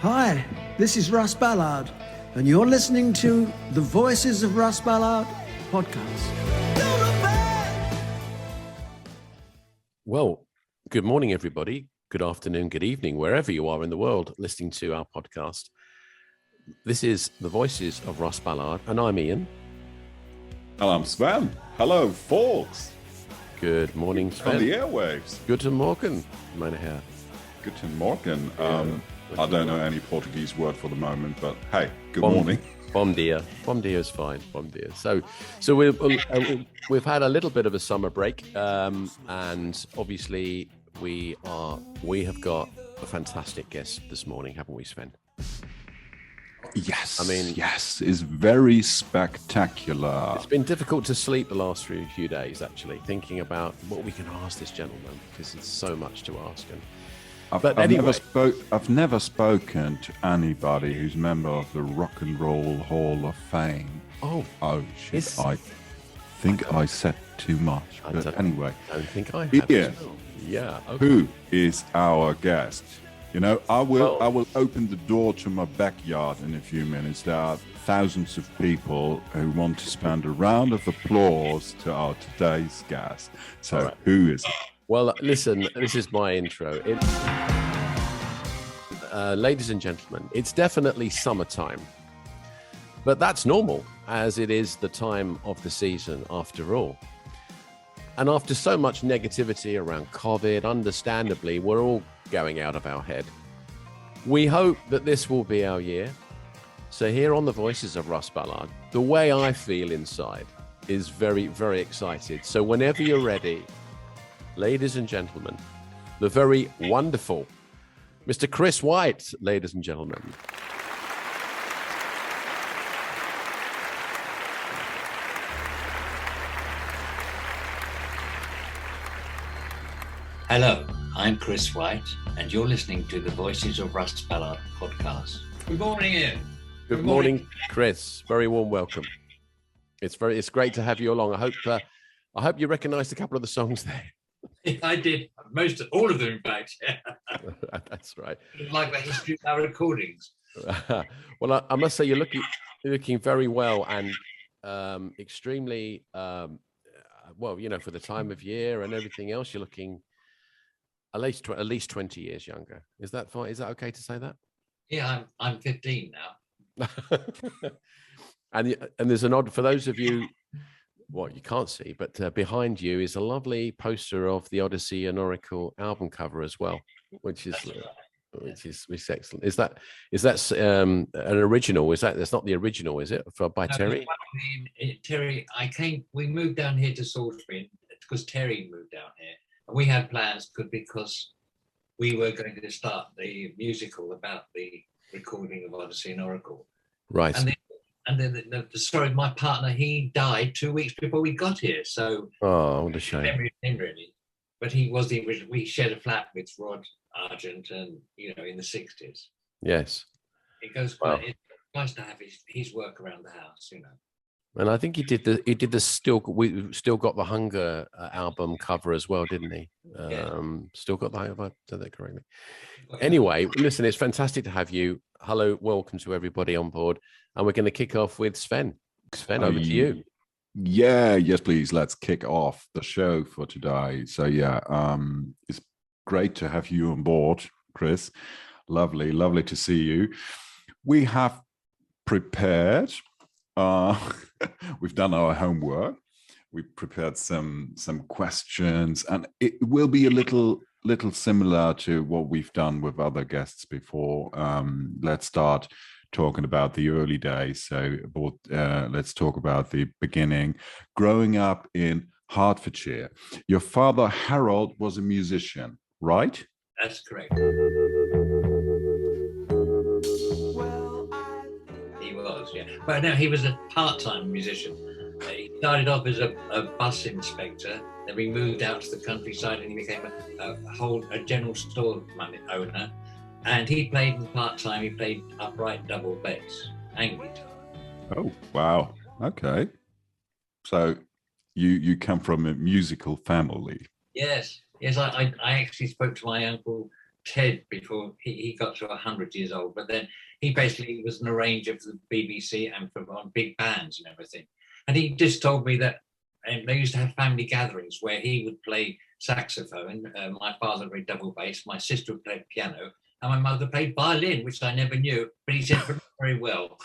Hi, this is Russ Ballard, and you're listening to the Voices of Russ Ballard podcast. Well, good morning, everybody. Good afternoon, good evening, wherever you are in the world listening to our podcast. This is the Voices of Russ Ballard, and I'm Ian. And I'm Sven. Hello, folks. Good morning, Sven. On the airwaves. Guten Morgen, meine Herr. Guten Morgen. I don't know any Portuguese word for the moment, but hey, good morning. Bom dia. Bom dia is fine. Bom dia. So we've had a little bit of a summer break, and obviously we have got a fantastic guest this morning, haven't we, Sven? Yes. Yes, it's very spectacular. It's been difficult to sleep the last few days, actually, thinking about what we can ask this gentleman, because it's so much to ask. I've never spoken to anybody who's member of the Rock and Roll Hall of Fame. Oh shit! I think I said too much. But anyway, I don't think I have. Yeah. Yeah. Okay. Who is our guest? You know, I will open the door to my backyard in a few minutes. There are thousands of people who want to spend a round of applause to our today's guest. So, right. Who is it? Well, listen, this is my intro. Ladies and gentlemen, it's definitely summertime, but that's normal, as it is the time of the season after all. And after so much negativity around COVID, understandably, we're all going out of our head. We hope that this will be our year. So here on the Voices of Russ Ballard, the way I feel inside is very, very excited. So whenever you're ready, ladies and gentlemen, the very wonderful Mr. Chris White, ladies and gentlemen. Hello, I'm Chris White, and you're listening to the Voices of Russ Ballard podcast. Good morning, Ian. Good morning, Chris. Very warm welcome. It's great to have you along. I hope you recognised a couple of the songs there. I did. All of them, in fact. That's right. Like the history of our recordings. Well, I must say you're looking very well and extremely well. You know, for the time of year and everything else, you're looking at least 20 years younger. Is that fine? Is that okay to say that? Yeah, I'm 15 now. and there's an odd, for those of you, what you can't see, but behind you is a lovely poster of the Odessey and Oracle album cover as well, which is excellent. Is that an original? That's not the original, is it? By Terry? Terry, we moved down here to Salisbury because Terry moved down here, and we had plans because we were going to start the musical about the recording of Odessey and Oracle. Right. And then, sorry, my partner, he died 2 weeks before we got here. So, what a shame. Memory of him, really. But he was the original. We shared a flat with Rod Argent, and in the 60s. Yes. It goes quite. It's nice to have his work around the house, And I think he did we still got the Hunger album cover as well, didn't he? Yeah. Still got that, if I said that correctly. Anyway, listen, it's fantastic to have you. Hello, welcome to everybody on board. And we're going to kick off with Sven. Sven, over to you. Yeah, yes, please. Let's kick off the show for today. So it's great to have you on board, Chris. Lovely to see you. We have prepared. We've done our homework. We prepared some questions, and it will be a little similar to what we've done with other guests before. Let's start talking about the early days. So let's talk about the beginning. Growing up in Hertfordshire, your father Harold was a musician, right? That's correct. He was, yeah. But no, he was a part-time musician. He started off as a bus inspector. Then we moved out to the countryside, and he became a general store owner. And he played part-time. He played upright double bass and guitar. Oh, wow. Okay. So you come from a musical family. Yes. I actually spoke to my uncle Ted before he got to 100 years old, but then he basically was an arranger for the BBC and on big bands and everything. And he just told me that they used to have family gatherings where he would play saxophone, my father played double bass, my sister would play piano, and my mother played violin, which I never knew, but he said very well.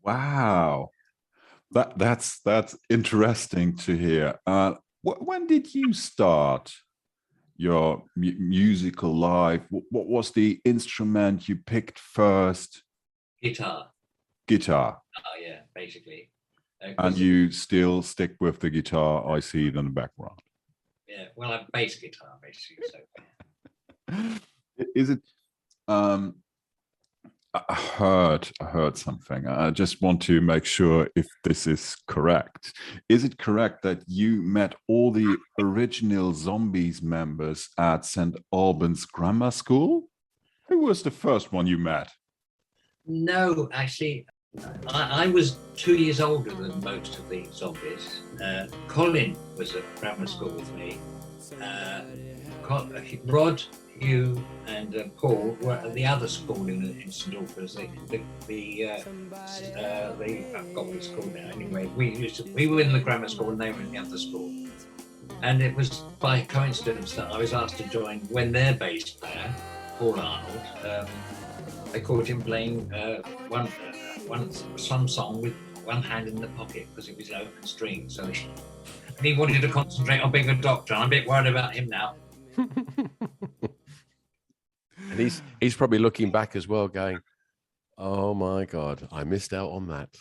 Wow, that's interesting to hear. When did you start your musical life? What was the instrument you picked first? Guitar. Oh, yeah, basically. And you still stick with the guitar, I see it in the background. Yeah, well, I'm bass guitar, basically. So. Is it, I heard something. I just want to make sure if this is correct. Is it correct that you met all the original Zombies members at St. Albans Grammar School? Who was the first one you met? No, actually, I was 2 years older than most of the Zombies. Colin was at grammar school with me. Rod, Hugh, and Paul were at the other school in St Albans. I forgot what it's called now. Anyway, we were in the grammar school and they were in the other school. And it was by coincidence that I was asked to join when their bass player, Paul Arnold, they caught him playing some song with one hand in the pocket because it was an open string. So he wanted to concentrate on being a doctor. I'm a bit worried about him now. And he's probably looking back as well, going, "Oh my God, I missed out on that."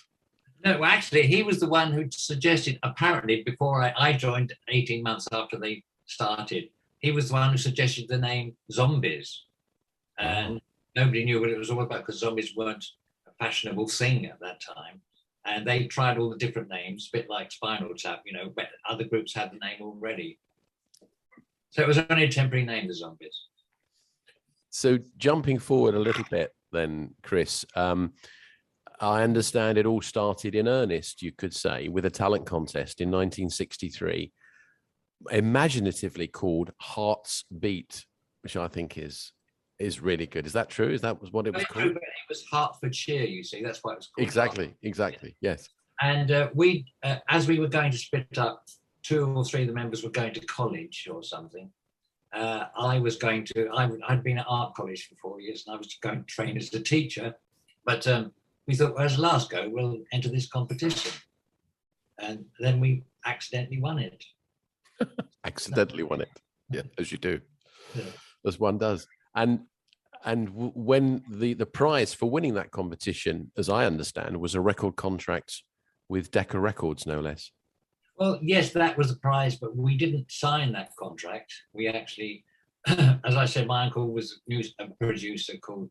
No, actually, he was the one who suggested. Apparently, before I joined, 18 months after they started, he was the one who suggested the name Zombies, and nobody knew what it was all about because Zombies weren't a fashionable thing at that time. And they tried all the different names, a bit like Spinal Tap, but other groups had the name already. So it was only a temporary name, the Zombies. So jumping forward a little bit then, Chris, I understand it all started in earnest, you could say, with a talent contest in 1963, imaginatively called Heart's Beat, which I think is really good. Is that true? Is that what it was called? It was Hertfordshire, you see. That's why it was called. Exactly. Yes. And we, as we were going to split up, 2 or 3 of the members were going to college or something. I'd been at art college for 4 years and I was going to train as a teacher. But we thought, well, as a last go, we'll enter this competition. And then we accidentally won it. Accidentally won it. Yeah, as you do. Yeah. As one does. And when the prize for winning that competition, as I understand, was a record contract with Decca Records, no less. Well, yes, that was the prize, but we didn't sign that contract. We actually, as I said, my uncle was a producer called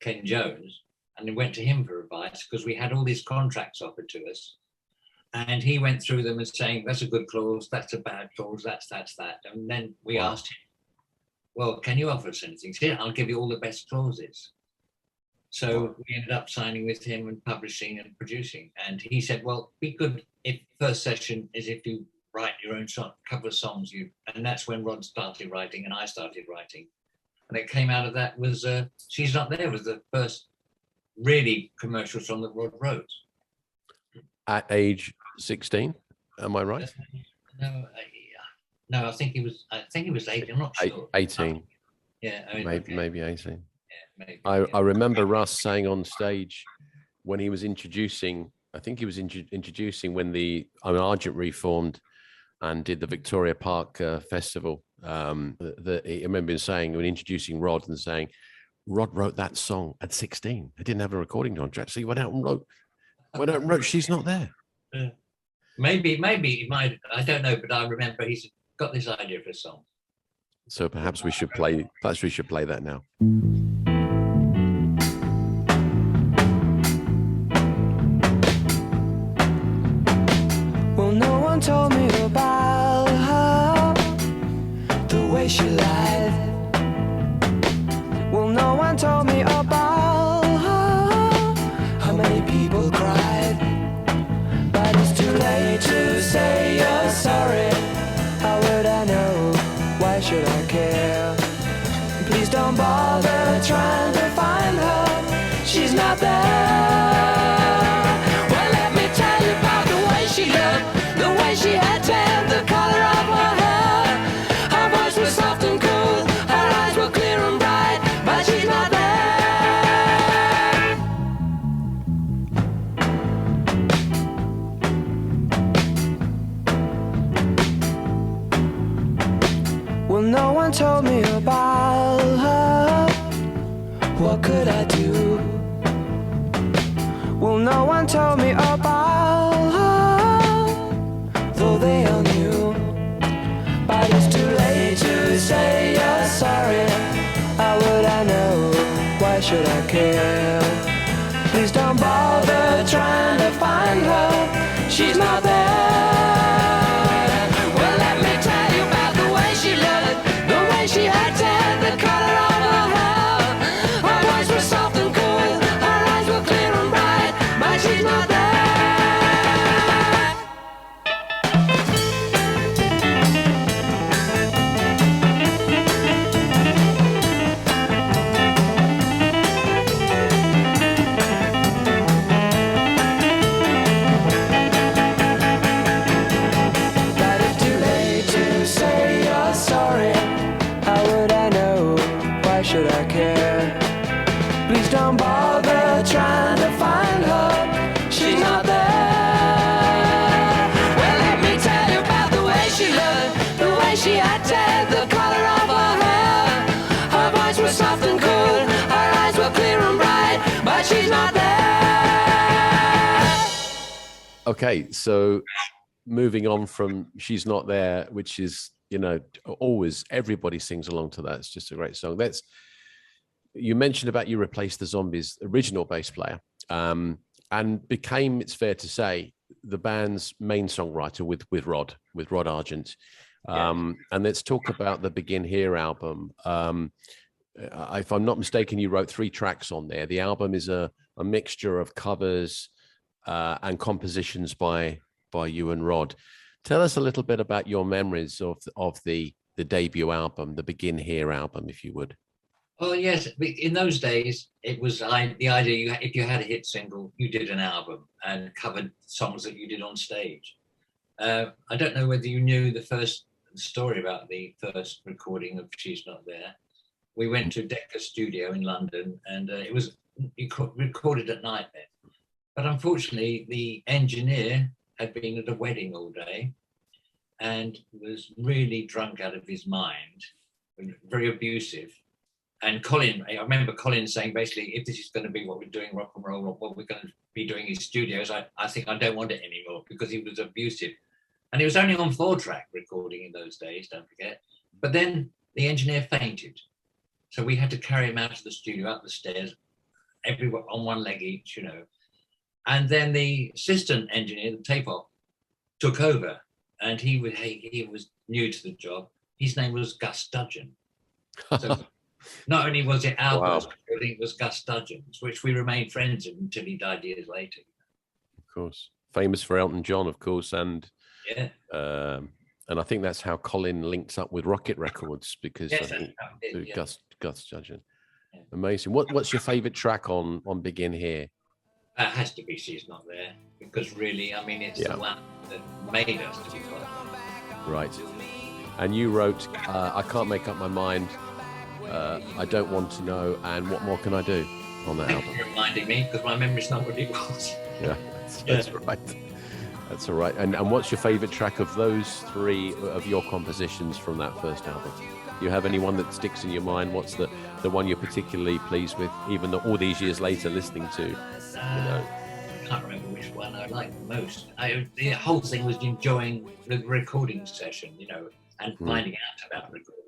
Ken Jones, and we went to him for advice because we had all these contracts offered to us. And he went through them and saying, that's a good clause, that's a bad clause, that's that. And then we asked him, well, can you offer us anything? He said, I'll give you all the best clauses. So we ended up signing with him and publishing and producing. And he said, well, be good if first session is if you write your own couple of songs. And that's when Rod started writing and I started writing. And it came out of that was She's Not There was the first really commercial song that Rod wrote. At age 16, am I right? No, I think he was 18. I'm not sure. 18. Yeah, maybe 18. Yeah, maybe. I remember Russ saying on stage when he was introducing, I think he was introducing when Argent reformed and did the Victoria Park Festival. I remember him saying, when introducing Rod and saying, Rod wrote that song at 16. They didn't have a recording contract, so he went out and wrote She's Not There. Maybe he might. I don't know, but I remember he's got this idea for a song. So perhaps we should play that now. Well, no one told me about her, the way she lied. Well, no one told me about her, how many people cried. But it's too late to say you're sorry. How would I know? Why should should I care? Please don't bother trying to find her. She's not there. Well, let me tell you about the way she looked, the way she had tan, the color of her hair. Her voice was soft and cool, her eyes were clear and bright, but she's not there. Well, no one told me about her. What could I do? Well, no one told me about her, though they all knew. But it's too late to say you're sorry. How would I know? Why should I care? Please don't bother trying to find her. She's not there. Well, let me tell you about the way she looked, the way she had tan, the color of her hair. Her voice was soft and cool, her eyes were clear and bright, but she's not there. But it's too late to say you're sorry. How would I know? Why should I care? Please don't bother trying to find her. She's not there. Well, let me tell you about the way she looked, the way she had tan, the color of her hair. Her voice was soft and cool, her eyes were clear and bright, but she's not there. Okay, so moving on from She's Not There, which is, you know, always everybody sings along to that. It's just a great song. You mentioned about you replaced the Zombies' original bass player, and became, it's fair to say, the band's main songwriter with Rod Argent. And let's talk about the Begin Here album. If I'm not mistaken, you wrote 3 tracks on there. The album is a mixture of covers and compositions by you and Rod. Tell us a little bit about your memories of the debut album, the Begin Here album, if you would. Oh yes, in those days it was the idea if you had a hit single, you did an album and covered songs that you did on stage. I don't know whether you knew the first story about the first recording of She's Not There. We went to Decca Studio in London, and it was recorded at night then. But unfortunately, the engineer had been at a wedding all day and was really drunk out of his mind, very abusive. And I remember Colin saying, basically, if this is going to be what we're doing, rock and roll, what we're going to be doing in studios, I think I don't want it anymore, because he was abusive. And he was only on 4-track recording in those days, don't forget. But then the engineer fainted. So we had to carry him out of the studio, up the stairs, everyone on one leg each, you know. And then the assistant engineer, the tape op, took over, and he was new to the job. His name was Gus Dudgeon. So not only was it our first recording, it was Gus Dudgeon's, which we remained friends with until he died years later. Of course, famous for Elton John, of course, and yeah, and I think that's how Colin links up with Rocket Records, because yes, I think yeah. Gus Dudgeon. Yeah. Amazing. What's your favourite track on Begin Here? It has to be She's Not There, because really, I mean, it's the one that made us to be called. Right. And you wrote, I Can't Make Up My Mind, I Don't Want to Know, and What More Can I Do on that album? You're reminding me, because my memory's not what it was. Yeah, that's right. That's all right. And what's your favourite track of those 3 of your compositions from that first album? Do you have any one that sticks in your mind? What's the one you're particularly pleased with, even though all these years later listening to? I can't remember which one I liked the most. The whole thing was enjoying the recording session, you know, and finding out about recording.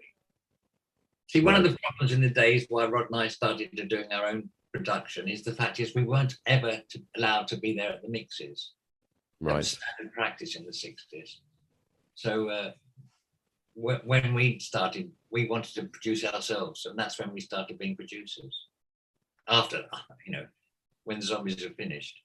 See, one of the problems in the days why Rod and I started doing our own production is the fact is we weren't ever allowed to be there at the mixes. That was standard practice in the 60s. So when we started, we wanted to produce ourselves, and that's when we started being producers. After, you know, when the Zombies are finished.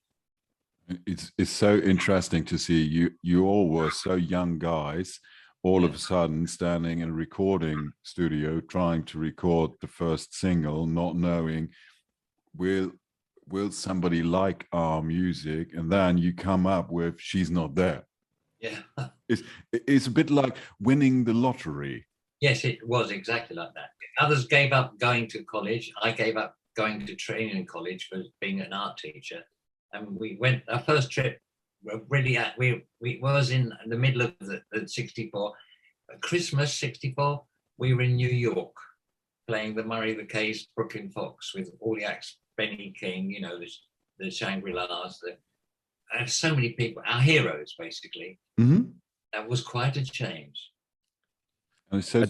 It's so interesting to see you all were so young guys all of a sudden standing in a recording studio trying to record the first single, not knowing will somebody like our music, and then you come up with She's Not There. Yeah. It's a bit like winning the lottery. Yes, it was exactly like that. Others gave up going to college. I gave up going to training in college for being an art teacher. And we went, our first trip, really, we was in the middle of the 64. Christmas 64, we were in New York playing the Murray the K's Brooklyn Fox with all the acts, Benny King, you know, the Shangri-Las, and so many people, our heroes, basically. Mm-hmm. That was quite a change. And so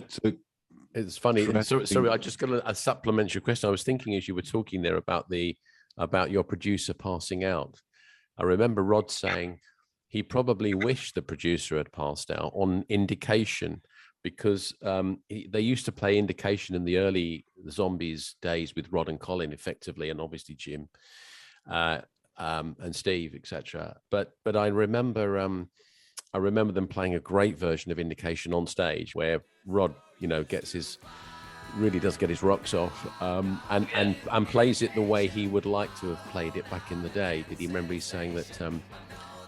it's funny. Sorry, I just got a supplementary question. I was thinking as you were talking there about your producer passing out. I remember Rod saying he probably wished the producer had passed out on Indication, because they used to play Indication in the early Zombies days with Rod and Colin effectively, and obviously Jim and Steve, etc. But I remember them playing a great version of Indication on stage where Rod, you know, really does get his rocks off, and plays it the way he would like to have played it back in the day. Did he remember he's saying that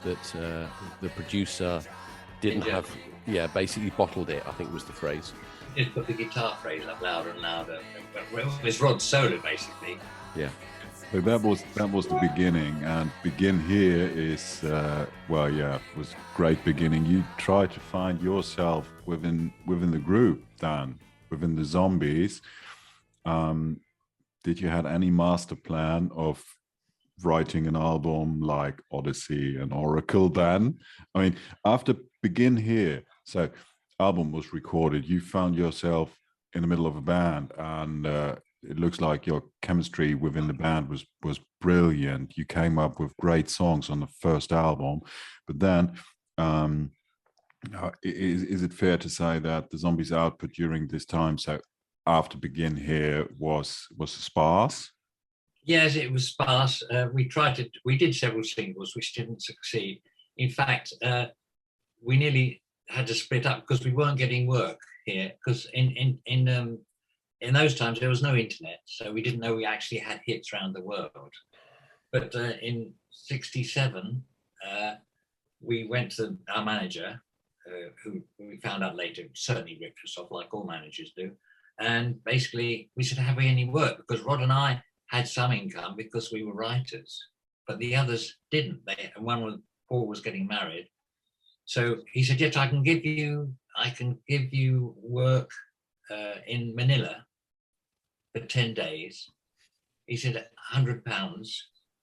the producer didn't have, basically bottled it, I think was the phrase. Just put the guitar phrase up louder and louder. It's Rod's solo, basically. Yeah. So that was the beginning, and Begin Here is was great beginning. You try to find yourself within the group, Dan, within the Zombies. Did you have any master plan of writing an album like Odessey and Oracle then? I mean, after Begin Here, so album was recorded, you found yourself in the middle of a band, and it looks like your chemistry within the band was brilliant. You came up with great songs on the first album, but then is it fair to say that the Zombies output during this time, so after Begin Here, was sparse? Yes, it was sparse. We did several singles which didn't succeed. In fact, we nearly had to split up because we weren't getting work here, because in those times there was no internet, so we didn't know we actually had hits around the world. But in '67, we went to our manager, who we found out later certainly ripped us off like all managers do, and basically we said, have we any work? Because Rod and I had some income because we were writers, but the others didn't. Paul was getting married, so he said, yes, I can give you work in Manila for 10 days. He said £100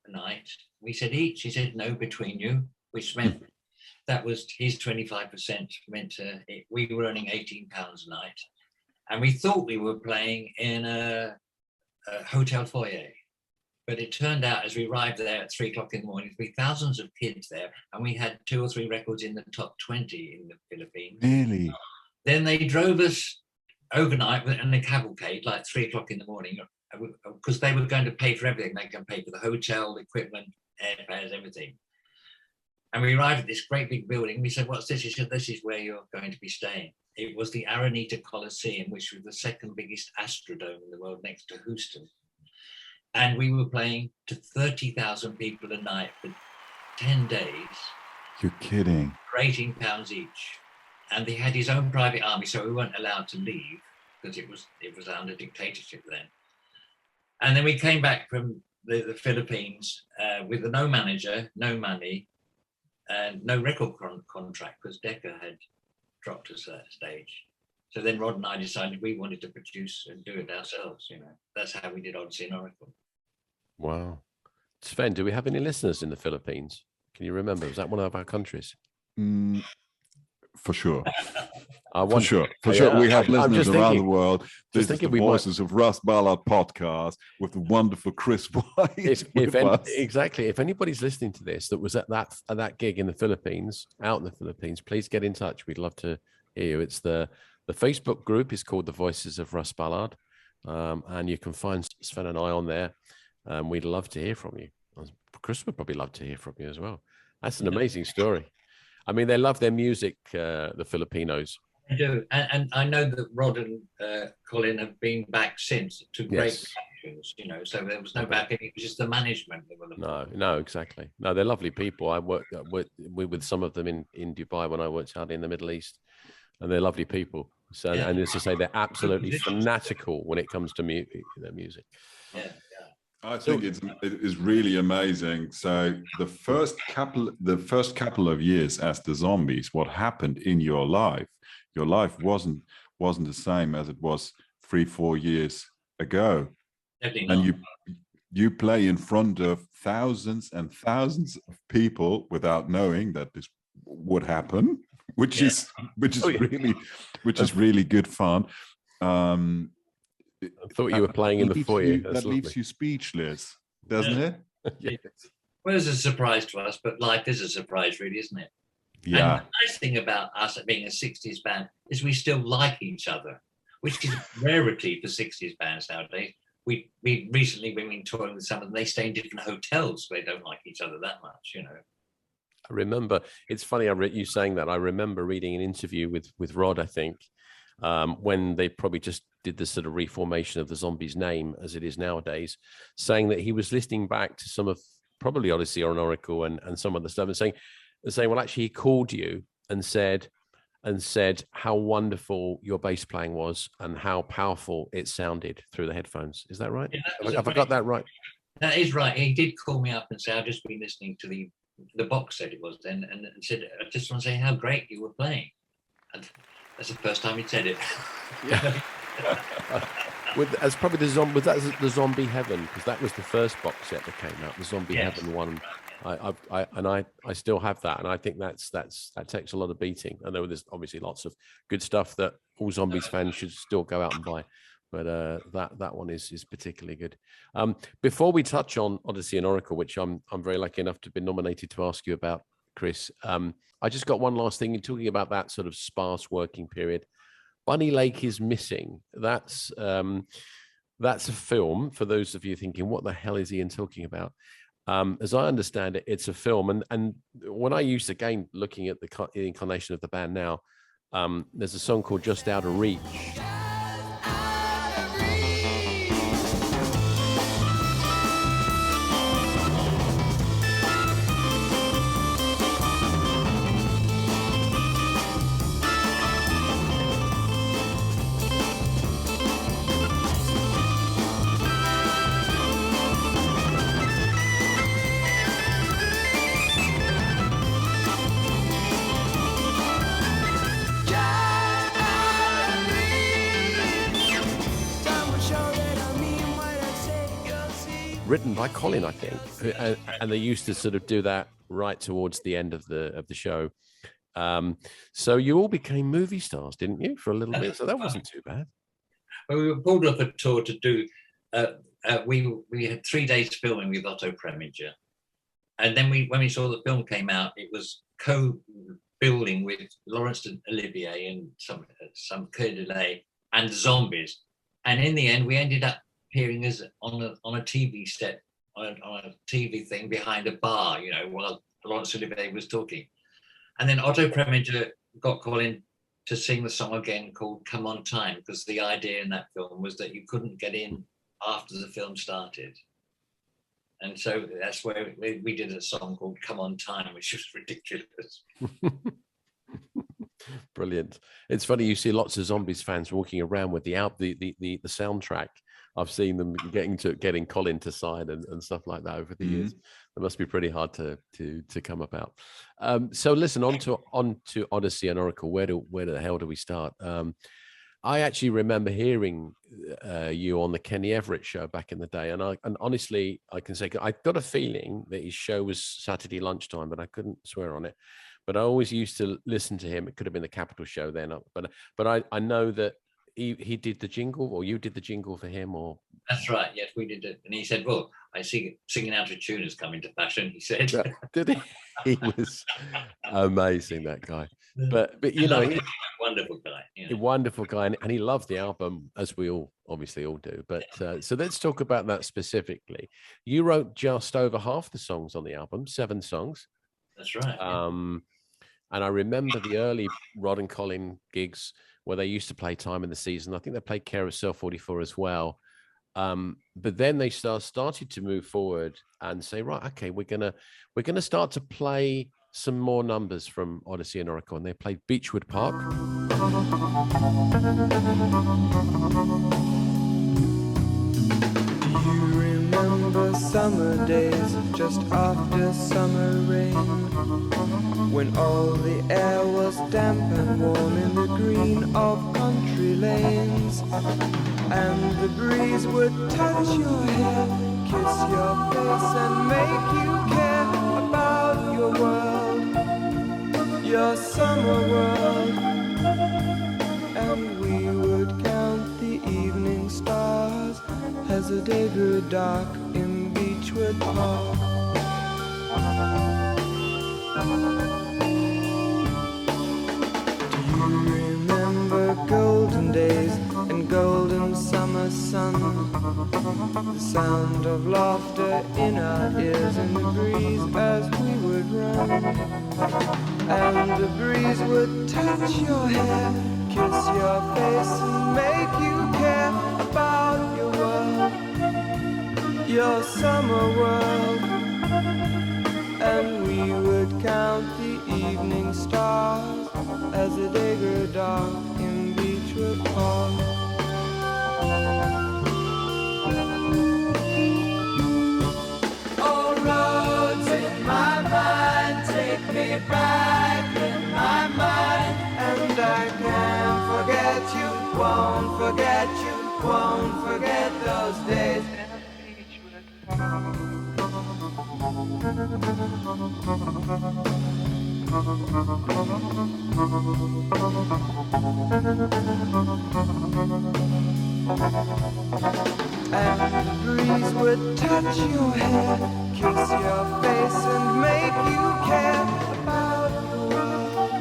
a night. We said each. He said no, between you, which meant that was his 25% meant we were earning £18 a night, and we thought we were playing in a hotel foyer. But it turned out, as we arrived there at 3 o'clock in the morning, there'd be thousands of kids there, and we had 2 or 3 records in the top 20 in the Philippines. Really? Then they drove us overnight in a cavalcade, like 3 o'clock in the morning, because they were going to pay for everything. They can pay for the hotel, the equipment, airfares, everything. And we arrived at this great big building. We said, what's this? He said, this is where you're going to be staying. It was the Araneta Coliseum, which was the second biggest Astrodome in the world next to Houston. And we were playing to 30,000 people a night for 10 days. You're kidding. For £18 each. And he had his own private army, so we weren't allowed to leave because it was under dictatorship then. And then we came back from the Philippines with no manager, no money, and no record contract because Decca had dropped us at that stage. So then Rod and I decided we wanted to produce and do it ourselves. You know, that's how we did Odessey and Oracle. Wow. Sven, do we have any listeners in the Philippines? Can you remember? Was that one of our countries? For sure. For sure. We have listeners around the world. This is the Voices of Russ Ballard podcast with the wonderful Chris White. Exactly. If anybody's listening to this that was at that gig in the Philippines, out in the Philippines, please get in touch. We'd love to hear you. It's the Facebook group is called the Voices of Russ Ballard, and you can find Sven and I on there. We'd love to hear from you. Chris would probably love to hear from you as well. That's an amazing story. I mean, they love their music, the Filipinos. I do, and I know that Rod and Colin have been back since to great productions, you know. So there was no back; it was just the management that were the No, exactly. No, they're lovely people. I worked with some of them in Dubai when I worked out in the Middle East, and they're lovely people. So, and as I say, they're absolutely fanatical when it comes to their music. Yeah. I think it is really amazing. So the first couple of years as the Zombies, what happened in your life wasn't the same as it was 3-4 years ago. And you play in front of thousands and thousands of people without knowing that this would happen, which is really good fun. I thought you were playing in the foyer. That leaves you speechless, doesn't it? Yes. Well, it's a surprise to us, but life is a surprise, really, isn't it? Yeah. And the nice thing about us being a 60s band is we still like each other, which is a rarity for 60s bands nowadays. We recently been touring with some of them. They stay in different hotels. So they don't like each other that much, you know. I remember. It's funny. I read you saying that. I remember reading an interview with Rod, I think, when they probably just did the sort of reformation of the Zombies name as it is nowadays, saying that he was listening back to some of probably Odessey Oracle and some of the stuff and saying, well, actually he called you and said how wonderful your bass playing was and how powerful it sounded through the headphones. Is that right? Yeah, Have I got that right? That is right. He did call me up and say, I've just been listening to the box set it was then, and said, I just want to say how great you were playing. And that's the first time he said it. Yeah. As probably the Zombie Heaven, because that was the first box set that came out, the Zombie Heaven one. I still have that, and I think that takes a lot of beating. I know there's obviously lots of good stuff that all Zombies fans should still go out and buy, but that one is particularly good. Before we touch on Odessey and Oracle, which I'm very lucky enough to have been nominated to ask you about, Chris, I just got one last thing. You're talking about that sort of sparse working period. Bunny Lake is Missing. That's a film, for those of you thinking, what the hell is Ian talking about? As I understand it, it's a film. And when I used, again, looking at the incarnation of the band now, there's a song called Just Out of Reach. Written by Colin, I think, and they used to sort of do that right towards the end of the show. So you all became movie stars, didn't you, for a little bit? So that wasn't too bad. Well, we were pulled off a tour to do. We had 3 days filming with Otto Preminger, and then when we saw the film came out, it was co-building with Laurence Olivier and some Coeur d'Alene and the Zombies, and in the end, we ended up appearing as on a TV set, on a TV thing behind a bar, you know, while Laurence Olivier was talking. And then Otto Preminger got Colin to sing the song again called Come On Time, because the idea in that film was that you couldn't get in after the film started. And so that's where we did a song called Come On Time, which was ridiculous. Brilliant. It's funny, you see lots of Zombies fans walking around with the soundtrack. I've seen them getting Colin to sign and stuff like that over the years. It must be pretty hard to come about. So listen, on to Odessey and Oracle. Where the hell do we start? I actually remember hearing you on the Kenny Everett show back in the day, and honestly, I can say I got a feeling that his show was Saturday lunchtime, but I couldn't swear on it. But I always used to listen to him. It could have been the Capital show then, but I know that he did the jingle, or you did the jingle for him, or that's right. Yes, we did it. And he said, "Well, I see singing out of tune has come into fashion." He said, yeah, did he? He was amazing, that guy. But you know, wonderful guy. A wonderful guy, and he loved the album, as we all obviously all do. But so let's talk about that specifically. You wrote just over half the songs on the album, 7 songs. That's right. And I remember the early Rod and Colin gigs where they used to play Time in the Season. I think they played Carousel 44 as well. But then they started to move forward and say, right, okay, we're gonna start to play some more numbers from Odessey and Oracle, and they played Beechwood Park. Do you remember summer days just after summer rain, when all the air was damp and warm in the green of country lanes, and the breeze would touch your hair, kiss your face and make you care about your world, your summer world, and we would count the evening stars as the day grew dark in Beechwood Park. Do you remember golden days and golden summer sun, the sound of laughter in our ears in the breeze as we would run, and the breeze would touch your hair, kiss your face and make you care about your world, your summer world, and we would count the evening stars as the day grew dark in Beechwood Park. All roads in my mind take me back in my mind, and I can't forget you, won't forget you, won't forget those days. And the breeze would touch your hair, kiss your face and make you care about your world,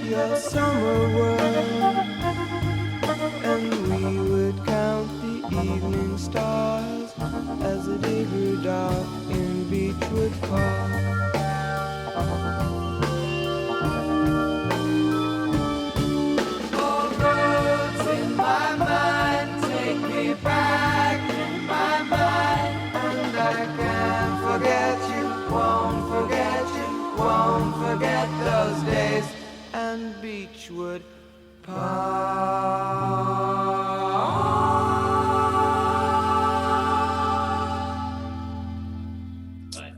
your summer world, and we would count the evening stars as the day grew dark in Beechwood Park. All roads in my mind take me back in my mind, and I can't forget you, won't forget you, won't forget those days and Beechwood Park.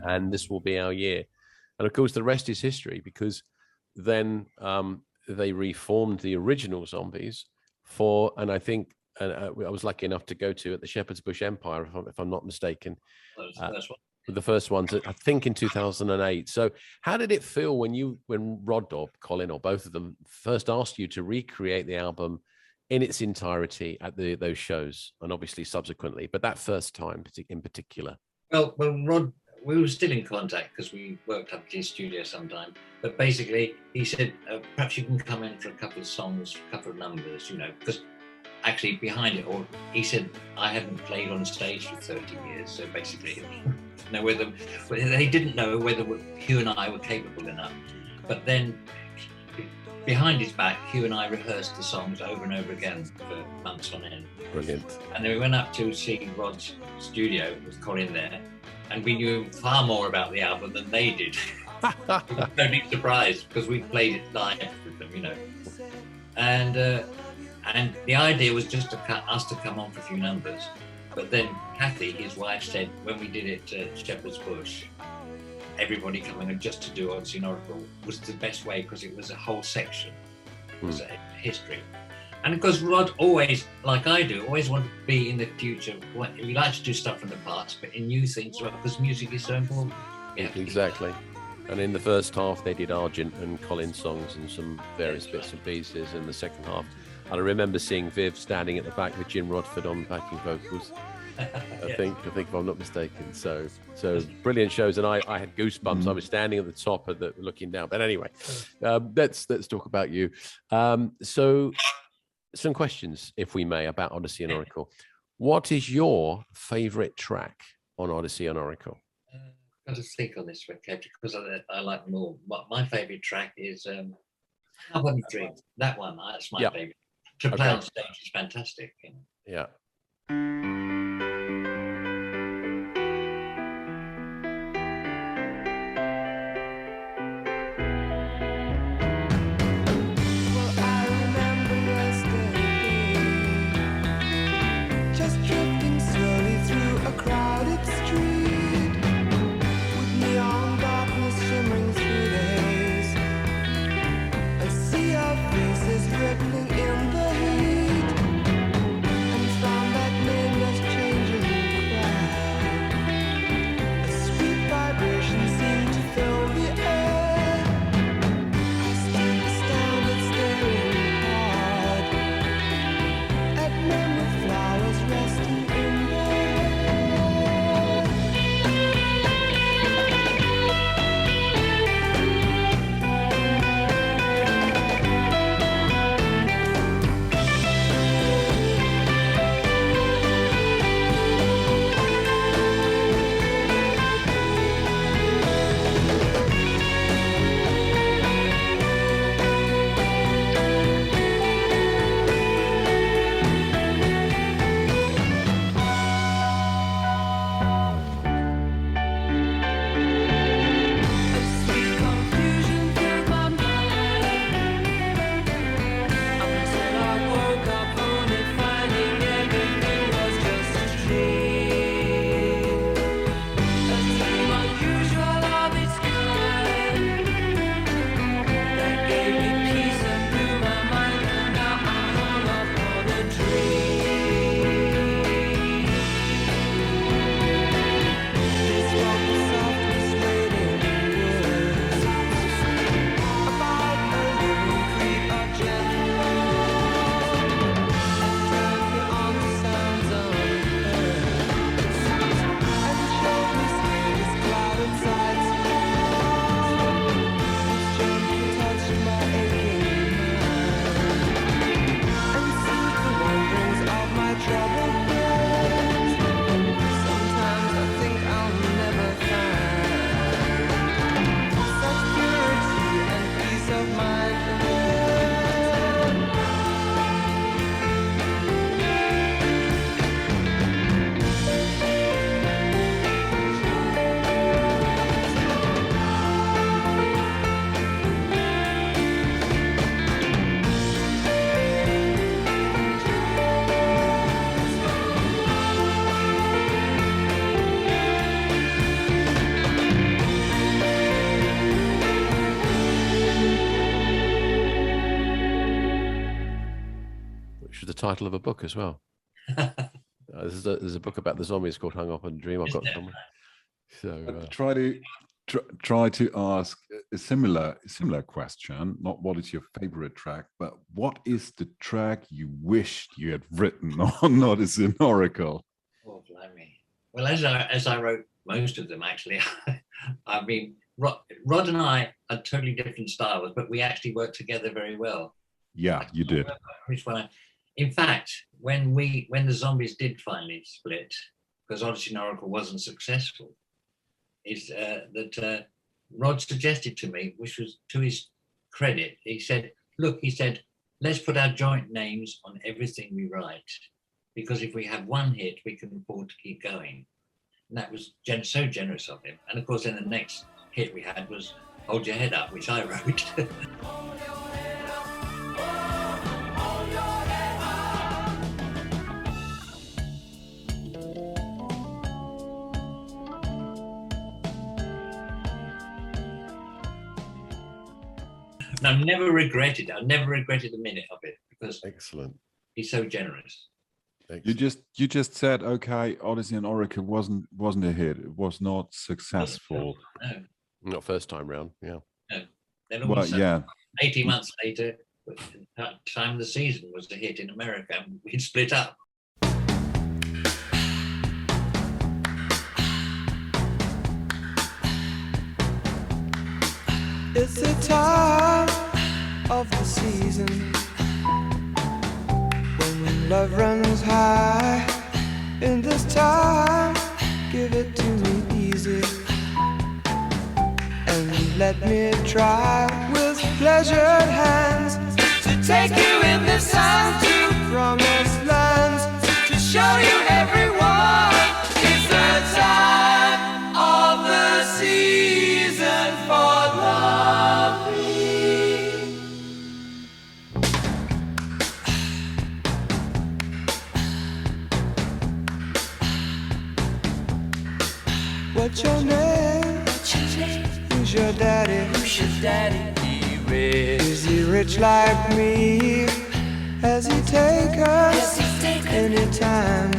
And this will be our year. And of course, the rest is history, because then they reformed the original Zombies and I think I was lucky enough to go to at the Shepherd's Bush Empire, if I'm not mistaken. The first ones, I think, in 2008. So how did it feel when Rod or Colin or both of them first asked you to recreate the album in its entirety at those shows, and obviously subsequently, but that first time in particular? Well, Rod, we were still in contact because we worked up at his studio sometime. But basically, he said, perhaps you can come in for a couple of songs, a couple of numbers, because actually behind it all, he said, I hadn't played on stage for 30 years. So basically, they didn't know whether Hugh and I were capable enough. But then behind his back, Hugh and I rehearsed the songs over and over again for months on end. Brilliant. And then we went up to see Rod's studio with Colin there, and we knew far more about the album than they did. We were very surprised because we played it live with them, And the idea was just us to come on for a few numbers. But then Kathy, his wife, said when we did it at Shepherd's Bush, everybody coming in just to do Odessey and Oracle was the best way, because it was a whole section. It was a history. And because Rod always, like I do, always wanted to be in the future. We like to do stuff from the past, but in new things, because music is so important. Yeah, exactly. And in the first half, they did Argent and Colin songs and some various bits and pieces in the second half. And I remember seeing Viv standing at the back with Jim Rodford on backing vocals. I think if I'm not mistaken. So brilliant shows, and I had goosebumps. I was standing at the top of looking down. But anyway, let's talk about you. So some questions, if we may, about Odessey and Oracle. What is your favorite track on Odessey and Oracle? Got to think on this one, Kev, because I like them all. My favourite track is "How One Dream." That one, that's my favourite. To play on stage is fantastic. You know? Yeah. Title of a book as well. There's a book about the zombies called Hung Up on a Dream. I've got somewhere. So try to ask a similar question. Not what is your favorite track, but what is the track you wished you had written on Odessey Oracle? Oh, blimey. Well, as I wrote most of them, actually. I mean, Rod and I are totally different styles, but we actually worked together very well. Yeah, you did. Which one? In fact, when the Zombies did finally split, because Odessey and Oracle wasn't successful, is that Rod suggested to me, which was to his credit, he said, let's put our joint names on everything we write, because if we have one hit, we can afford to keep going. And that was so generous of him. And of course, then the next hit we had was Hold Your Head Up, which I wrote. And I've never regretted a minute of it, because excellent. He's so generous. Excellent. You just said, okay, Odessey and Oracle wasn't a hit. It was not successful. No. Not first time round. Yeah. No. Then all of a sudden, yeah. 18 months later, that time of the season was a hit in America, and we'd split up. It's the time of the season when love runs high. In this time, give it to me easy. let me try with pleasured hands to take you in the sun to promised lands, to show you everyone. It's the time of the season for loving. What's your name? Who's your daddy? He rich. Is he rich like me? Has he take us anytime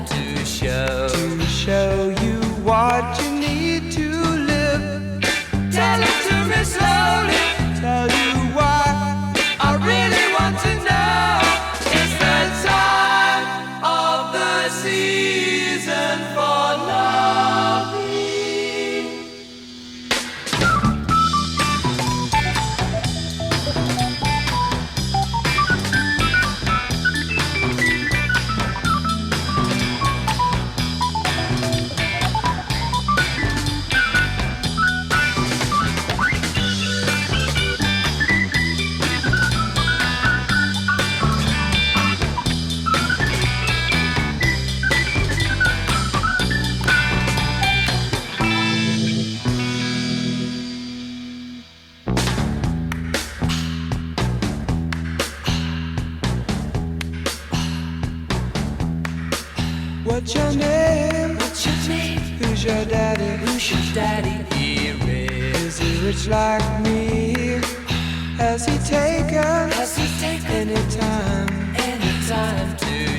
to show you what you need to live? Tell it to me slowly. Tell you why I really want to know. It's the time of the season for loving. What's your name? Who's your daddy? He rich. Is he rich like me? Has he taken anytime to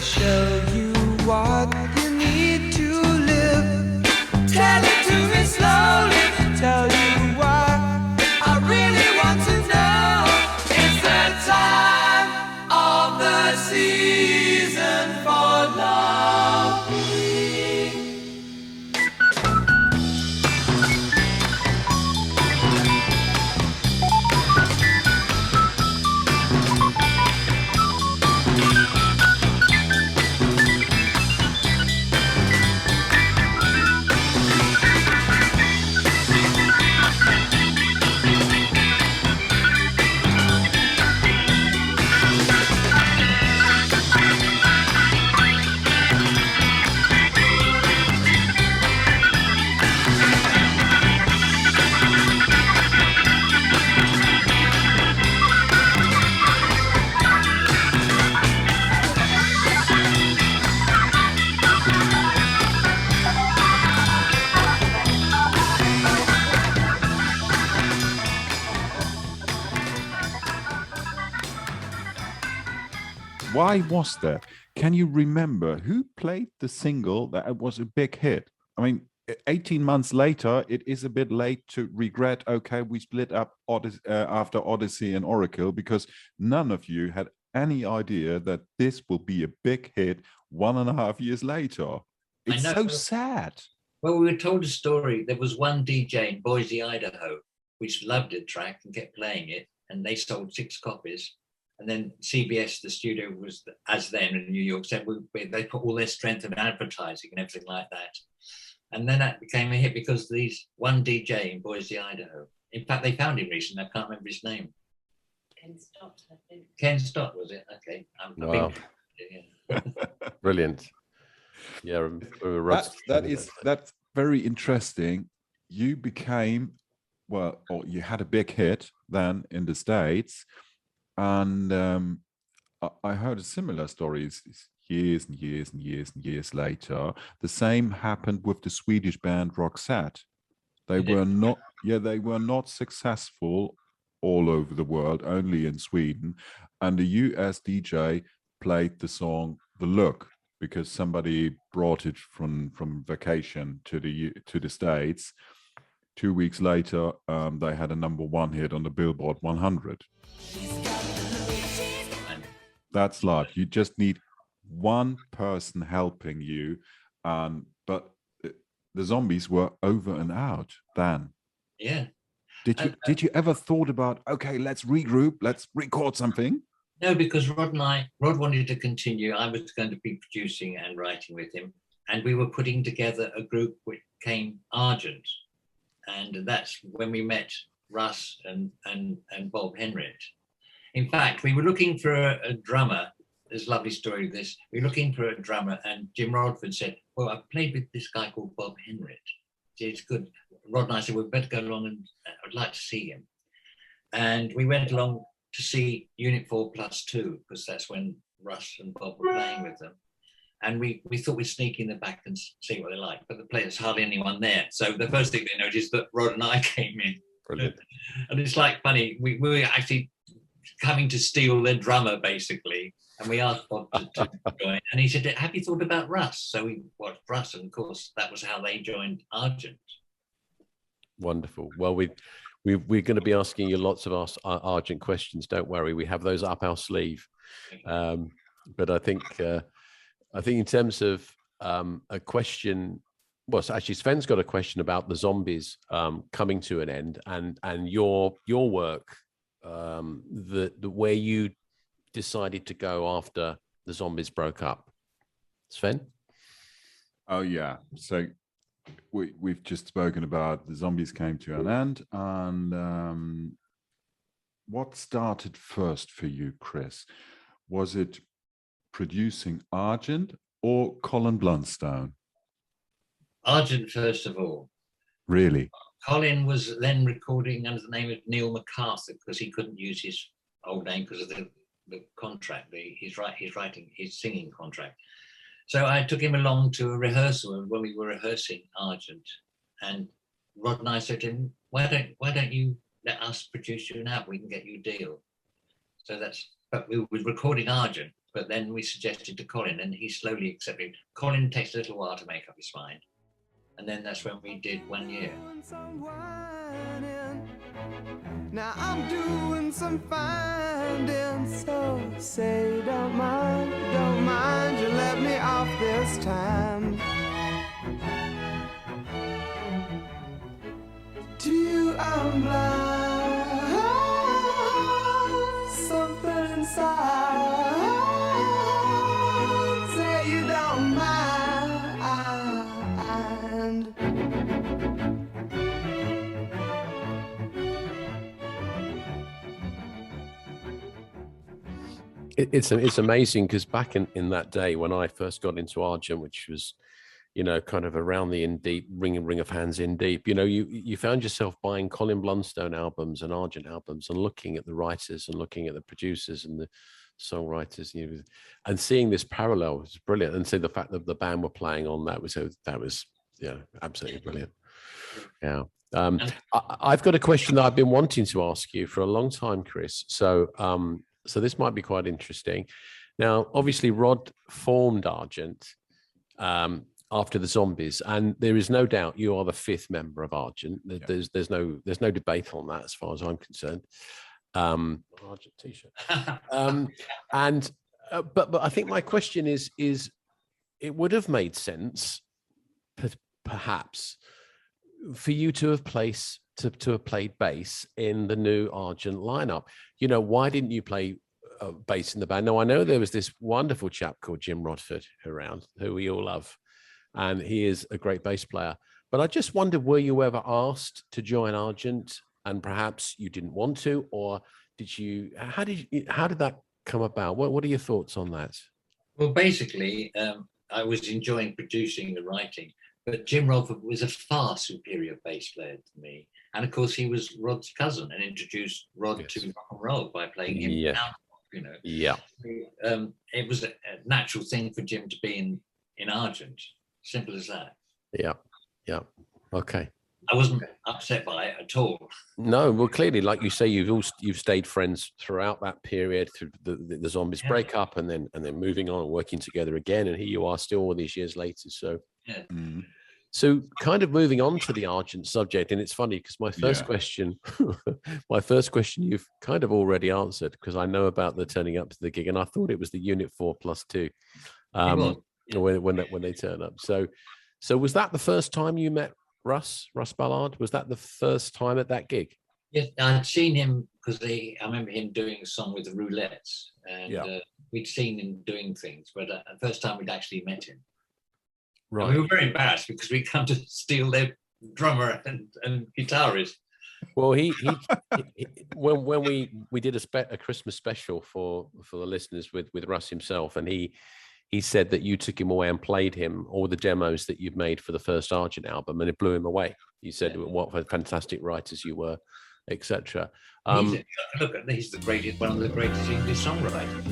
show you what you need to live? Tell it to me slowly. Tell you why I really want to know. It's the time of the season for loving. Why was that? Can you remember who played the single that was a big hit? I mean, 18 months later, it is a bit late to regret, okay, we split up after Odessey and Oracle, because none of you had any idea that this will be a big hit 1.5 years later. It's so sad. Well, we were told a story. There was one DJ in Boise, Idaho, which loved the track and kept playing it, and they sold 6 copies. And then CBS, the studio was, as then in New York, said they put all their strength in advertising and everything like that. And then that became a hit because these one DJ in Boise, Idaho. In fact, they found him recently. I can't remember his name. Ken Stott, I think. Ken Stott, was it? Okay. Wow. Brilliant. Yeah, that's very interesting. You became, or you had a big hit then in the States. And I heard a similar story years and years and years and years later. The same happened with the Swedish band Roxette. They were not successful all over the world, only in Sweden. And the US DJ played the song "The Look" because somebody brought it from vacation to the States. 2 weeks later, they had a #1 hit on the Billboard 100. That's life. You just need one person helping you, but the zombies were over and out then. Yeah. Did you ever thought about, okay, let's regroup, let's record something? No, because Rod wanted to continue. I was going to be producing and writing with him, and we were putting together a group which became Argent and that's when we met Russ and Bob Henrit. In fact, we were looking for a drummer. There's a lovely story of this. We were looking for a drummer, and Jim Rodford said, well, I played with this guy called Bob Henrit. It's good. Rod and I said, we'd better go along, and I'd like to see him. And we went along to see Unit 4+2, because that's when Russ and Bob were playing with them. And we thought we'd sneak in the back and see what they like, but there's hardly anyone there. So the first thing they noticed that Rod and I came in. Brilliant. And it's like funny, we were actually coming to steal their drummer, basically. And we asked Bob to join. And he said, have you thought about Russ? So we watched Russ, and of course, that was how they joined Argent. Wonderful. Well, we're going to be asking you lots of Argent questions. Don't worry, we have those up our sleeve. But I think in terms of a question, well, so actually Sven's got a question about the Zombies coming to an end, and your work, the where you decided to go after the Zombies broke up. Sven? Oh yeah. So we've just spoken about the Zombies came to an end, and what started first for you, Chris? Was it producing Argent or Colin Blunstone? Argent, first of all. Really? Colin was then recording under the name of Neil MacArthur, because he couldn't use his old name because of the contract, his singing contract. So I took him along to a rehearsal when we were rehearsing Argent, and Rod and I said to him, why don't you let us produce you now? We can get you a deal. So but we were recording Argent, but then we suggested to Colin, and he slowly accepted. Colin takes a little while to make up his mind. And then that's when we did 1 year. Now I'm doing some finding, so say don't mind, you let me off this time. To you I'm blind, something inside, say you don't mind. It's amazing, because back in that day when I first got into Argent, which was, kind of around the in deep, ring of hands in deep, you found yourself buying Colin Blunstone albums and Argent albums, and looking at the writers and looking at the producers and the songwriters, and seeing this parallel was brilliant. And so the fact that the band were playing on that was absolutely brilliant. Yeah. I've got a question that I've been wanting to ask you for a long time, Chris. So this might be quite interesting. Now, obviously, Rod formed Argent after the Zombies, and there is no doubt you are the fifth member of Argent. There's no debate on that, as far as I'm concerned. Argent t-shirt. But I think my question is it would have made sense, perhaps, for you to have played bass in the new Argent lineup. Why didn't you play bass in the band? Now, I know there was this wonderful chap called Jim Rodford around, who we all love, and he is a great bass player. But I just wondered, were you ever asked to join Argent, and perhaps you didn't want to, or did you? How did that come about? What are your thoughts on that? Well, basically, I was enjoying producing the writing, but Jim Rodford was a far superior bass player to me. And of course, he was Rod's cousin and introduced Rod to rock and roll by playing him. Yeah. Yeah. It was a natural thing for Jim to be in Argent. Simple as that. Yeah. Yeah. Okay. I wasn't upset by it at all. No, well, clearly, like you say, you've stayed friends throughout that period, through the Zombies breakup, and then moving on and working together again, and here you are still all these years later. So, yeah. So kind of moving on to the Argent subject, and it's funny because my first question you've kind of already answered, because I know about the turning up to the gig, and I thought it was the Unit 4+2 when they turn up. So was that the first time you met Russ Ballard? Was that the first time at that gig? Yes, I'd seen him because I remember him doing a song with the Roulettes, and we'd seen him doing things, but the first time we'd actually met him. Right. And we were very embarrassed because we'd come to steal their drummer and guitarist. Well, he when we did a Christmas special for the listeners with Russ himself, and he said that you took him away and played him all the demos that you've made for the first Argent album, and it blew him away. You said what fantastic writers you were, etc. He's the greatest, one of the greatest English songwriters.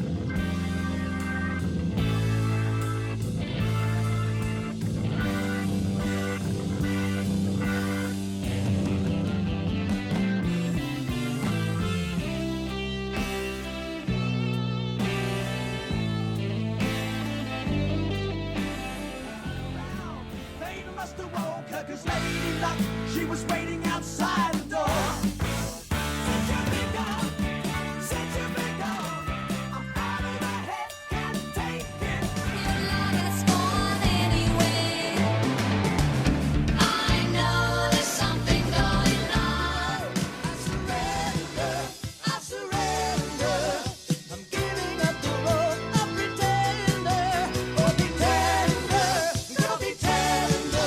She was waiting outside the door. Since you've been gone, I'm out of my head, can't take it. Your love has gone anyway. I know there's something going on. I surrender. I'm giving up the role of pretender. Oh, be tender, go be tender.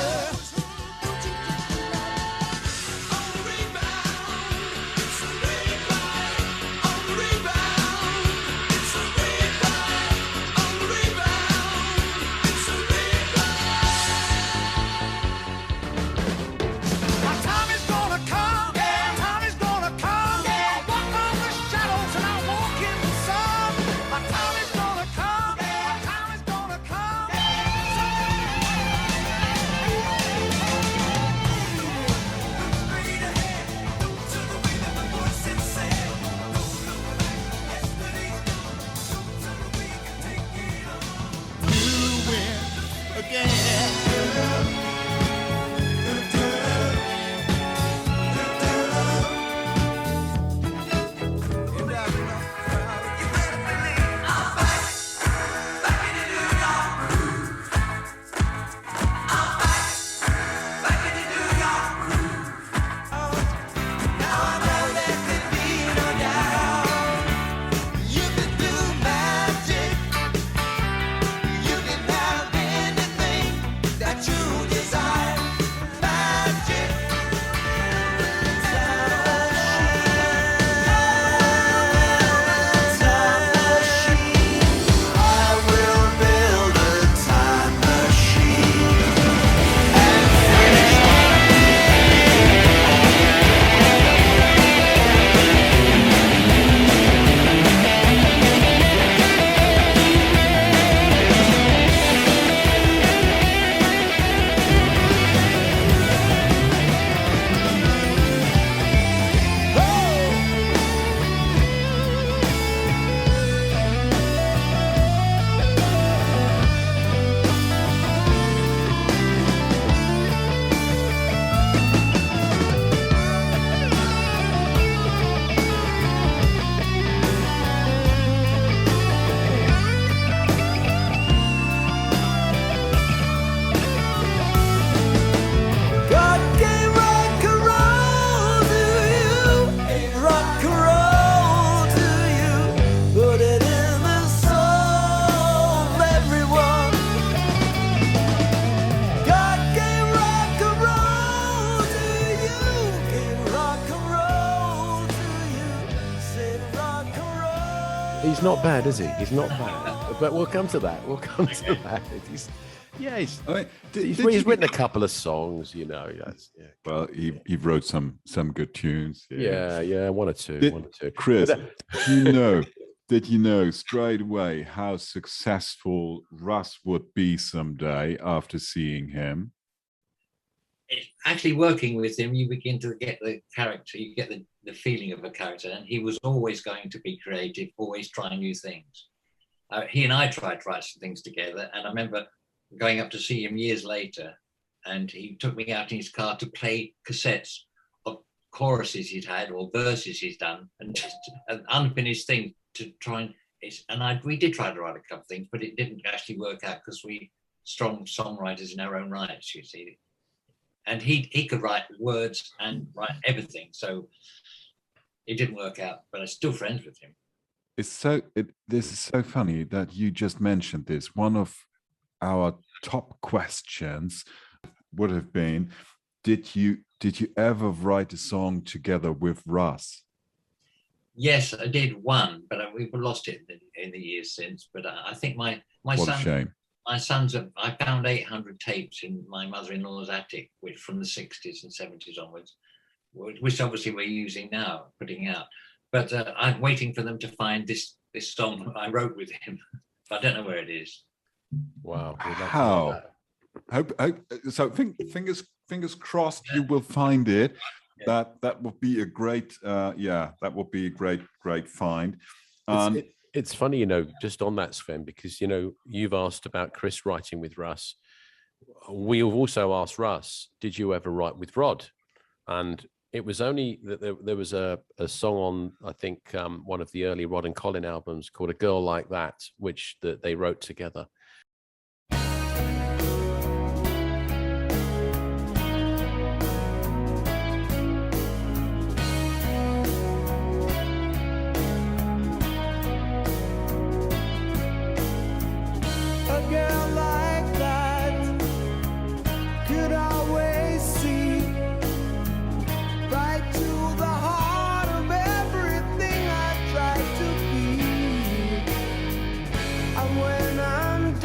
He's not bad, is he? He's not bad. But we'll come to that. We'll come to that. He's written a couple of songs, you know. Yes, yeah. Well, he wrote some good tunes. Yeah, one or two. Chris, did you know straight away how successful Russ would be someday after seeing him? It's actually working with him, you begin to get the character, you get the feeling of a character, and he was always going to be creative, always trying new things. He and I tried to write some things together, and I remember going up to see him years later, and he took me out in his car to play cassettes of choruses he'd had or verses he'd done, and just an unfinished thing to try we did try to write a couple of things, but it didn't actually work out because we strong songwriters in our own rights, you see. And he could write words and write everything, so it didn't work out. But I'm still friends with him. This is so funny that you just mentioned this. One of our top questions would have been, did you ever write a song together with Russ? Yes, I did one, but we've lost it in the years since. But I think my What son, a shame. my sons, I found 800 tapes in my mother-in-law's attic, which from the 60s and 70s onwards, which obviously we're using now, putting out. But I'm waiting for them to find this song I wrote with him. I don't know where it is. Wow. we'd love to know How? that. So fingers crossed you will find it. Yeah. That would be a great that would be a great find. It's funny, just on that, Sven, because you've asked about Chris writing with Russ. We've also asked Russ, did you ever write with Rod? And it was only that there was a song on, I think, one of the early Rod and Colin albums called A Girl Like That, which they wrote together. A girl like that could always see right to the heart of everything I try to be. And when I'm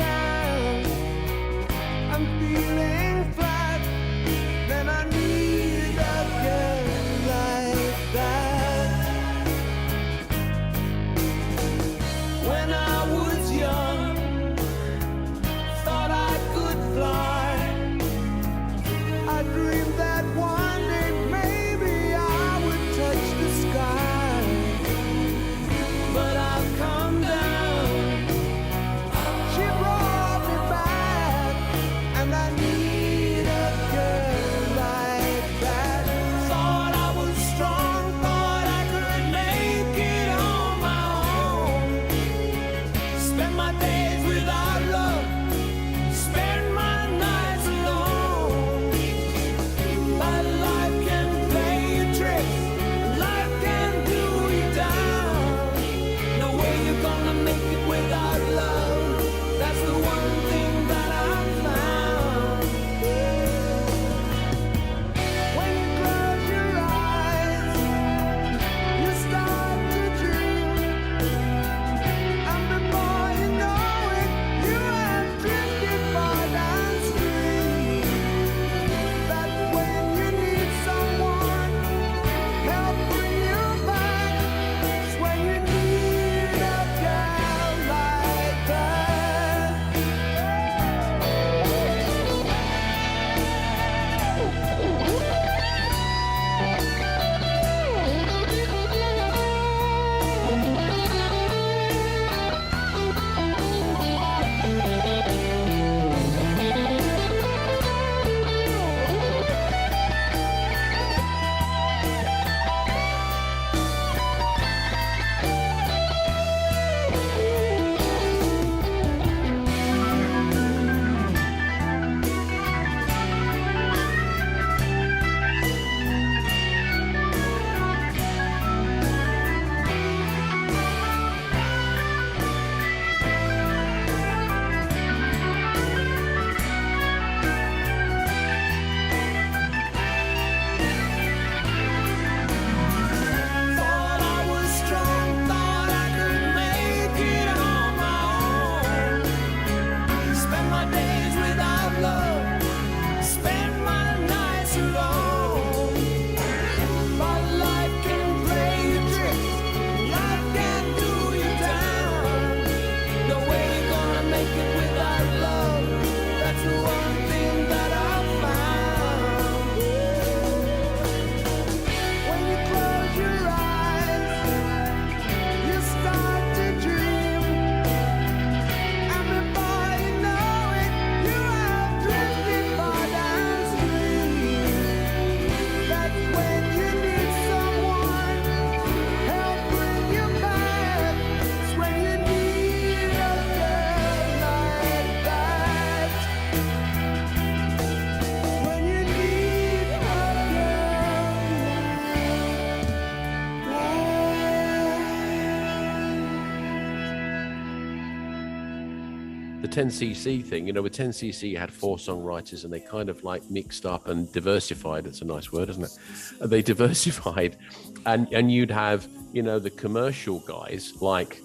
the 10cc thing, with 10cc you had 4 songwriters and they kind of like mixed up and diversified. It's a nice word, isn't it? They diversified, and you'd have, the commercial guys like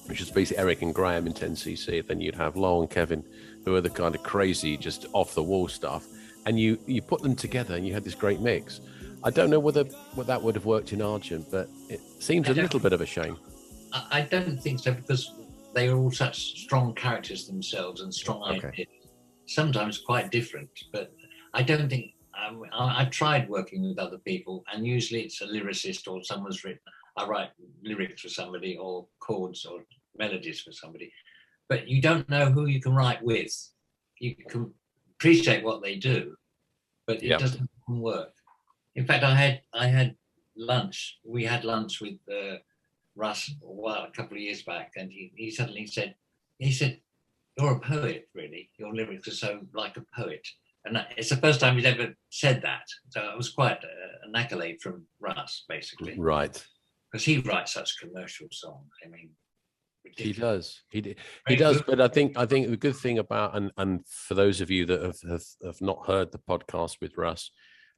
which is basically Eric and Graham in 10cc. Then you'd have Lowell and Kevin, who are the kind of crazy, just off the wall stuff. And you put them together and you had this great mix. I don't know what that would have worked in Argent, but it seems a little bit of a shame. I don't think so, because they are all such strong characters themselves and strong ideas. Sometimes quite different, but I don't think I've tried working with other people, and usually it's a lyricist or someone's written. I write lyrics for somebody or chords or melodies for somebody, but you don't know who you can write with. You can appreciate what they do, but it doesn't work. In fact, I had lunch. We had lunch with Russ a couple of years back, and he suddenly said, "You're a poet, really. Your lyrics are so like a poet." And it's the first time he's ever said that. So it was quite an accolade from Russ, basically. Right. Because he writes such commercial songs. I mean, ridiculous. He does. But I think the good thing about, and for those of you that have not heard the podcast with Russ,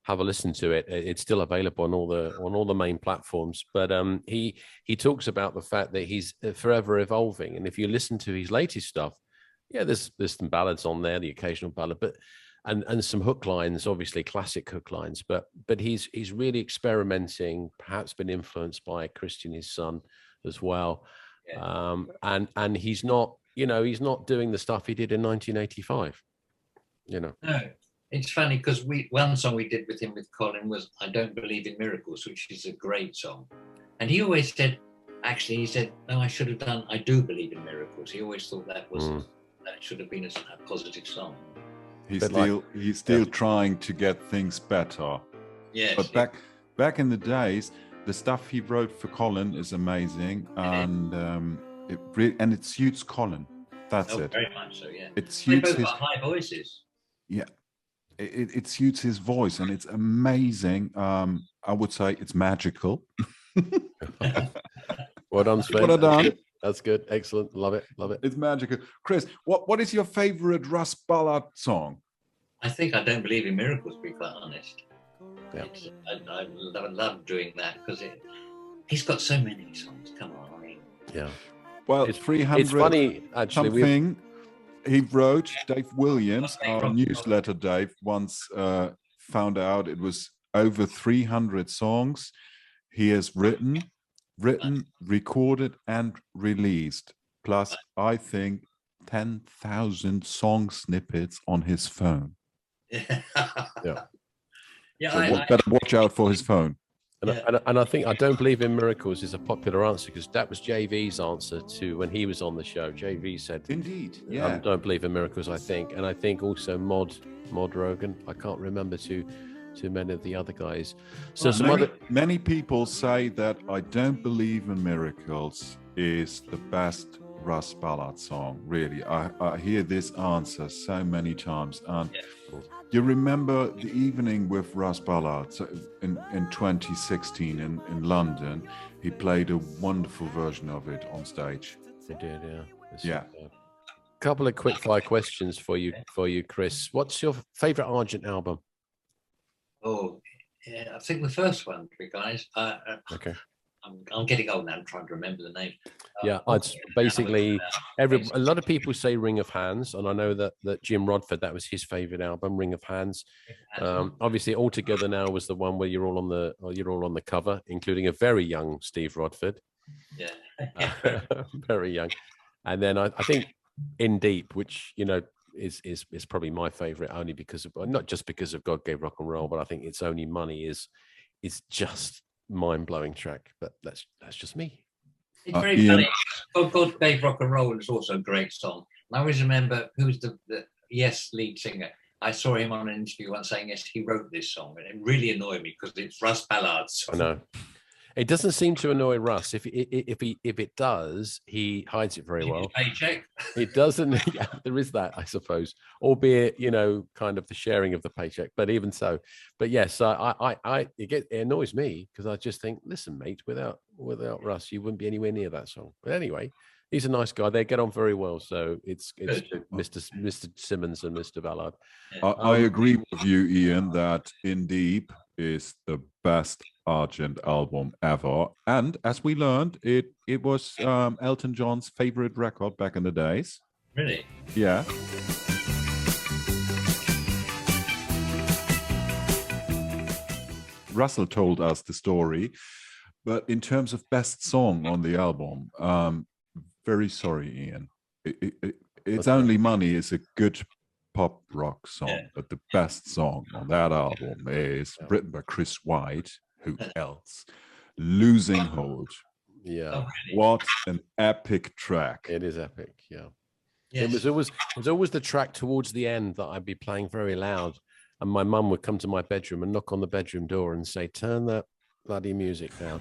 have a listen to it. It's still available on all the main platforms. But he talks about the fact that he's forever evolving. And if you listen to his latest stuff, there's some ballads on there, the occasional ballad, but and some hook lines, obviously classic hook lines. But he's really experimenting. Perhaps been influenced by Christian, his son, as well. Yeah. And he's not doing the stuff he did in 1985. No. It's funny because one song we did with him with Colin was "I Don't Believe in Miracles," which is a great song. And he always said, no, I should have done "I Do Believe in Miracles." He always thought that should have been a positive song. He's still trying to get things better. Yes. But back in the days, the stuff he wrote for Colin is amazing, and it suits Colin. That's it. Very much so. Yeah. It suits his high voices. Yeah. It suits his voice, and it's amazing. I would say it's magical. Well done, Sven. Well done. That's good. Excellent. Love it. It's magical. Chris, what is your favorite Russ Ballard song? I think "I Don't Believe in Miracles," to be quite honest. Yeah. I love doing that because he's got so many songs. Come on, I mean. Yeah. Well, it's 300. It's funny, actually. Something he wrote. Dave Williams, our newsletter Dave, once found out it was over 300 songs he has written, recorded, and released. Plus, I think 10,000 song snippets on his phone. Yeah. So better watch out for his phone. And I think "I Don't Believe in Miracles" is a popular answer because that was JV's answer to when he was on the show. JV said, "Indeed, yeah, don't believe in miracles." I think, and I think also Mod Rogan. I can't remember too many of the other guys. So many people say that "I Don't Believe in Miracles" is the best Russ Ballard song. Really, I hear this answer so many times. And you remember the evening with Russ Ballard in 2016 in London? He played a wonderful version of it on stage. He did, yeah. Couple of quick fire questions for you, Chris. What's your favorite Argent album? Oh, yeah, I think the first one, guys. Okay. I'm getting old now. I'm trying to remember the name. It's basically a lot of people say "Ring of Hands," and I know that Jim Rodford, that was his favorite album, "Ring of Hands." Obviously, "All Together Now" was the one where you're all on the cover, including a very young Steve Rodford. Yeah, very young. And then I think "In Deep," which is probably my favorite, only because of, not just because of "God Gave Rock and Roll," but I think "It's Only Money" is just mind-blowing track. But that's just me. It's very funny. God Gave Rock and Roll is also a great song. And I always remember who's the Yes lead singer. I saw him on an interview once saying, yes, he wrote this song. And it really annoyed me because it's Russ Ballard's song. I know. It doesn't seem to annoy Russ. If it does, he hides it very well. Paycheck. It doesn't. Yeah, there is that, I suppose, albeit kind of the sharing of the paycheck. But even so, but yes, it annoys me because I just think, listen, mate, without Russ, you wouldn't be anywhere near that song. But anyway, He's a nice guy. They get on very well. So it's Good. Mr. Simmons and Mr. Ballard. I agree with you, Ian, that In Deep is the best Argent album ever. And as we learned, it was Elton John's favorite record back in the days. Really? Yeah. Russell told us the story, but in terms of best song on the album, very sorry, Ian. It's Only Money is a good pop rock song, but the best song on that album is written by Chris White. Who else? Losing Hold. Yeah. Oh, really? What an epic track. It is epic. Yeah. Yes. It was always the track towards the end that I'd be playing very loud, and my mum would come to my bedroom and knock on the bedroom door and say, "Turn that bloody music down."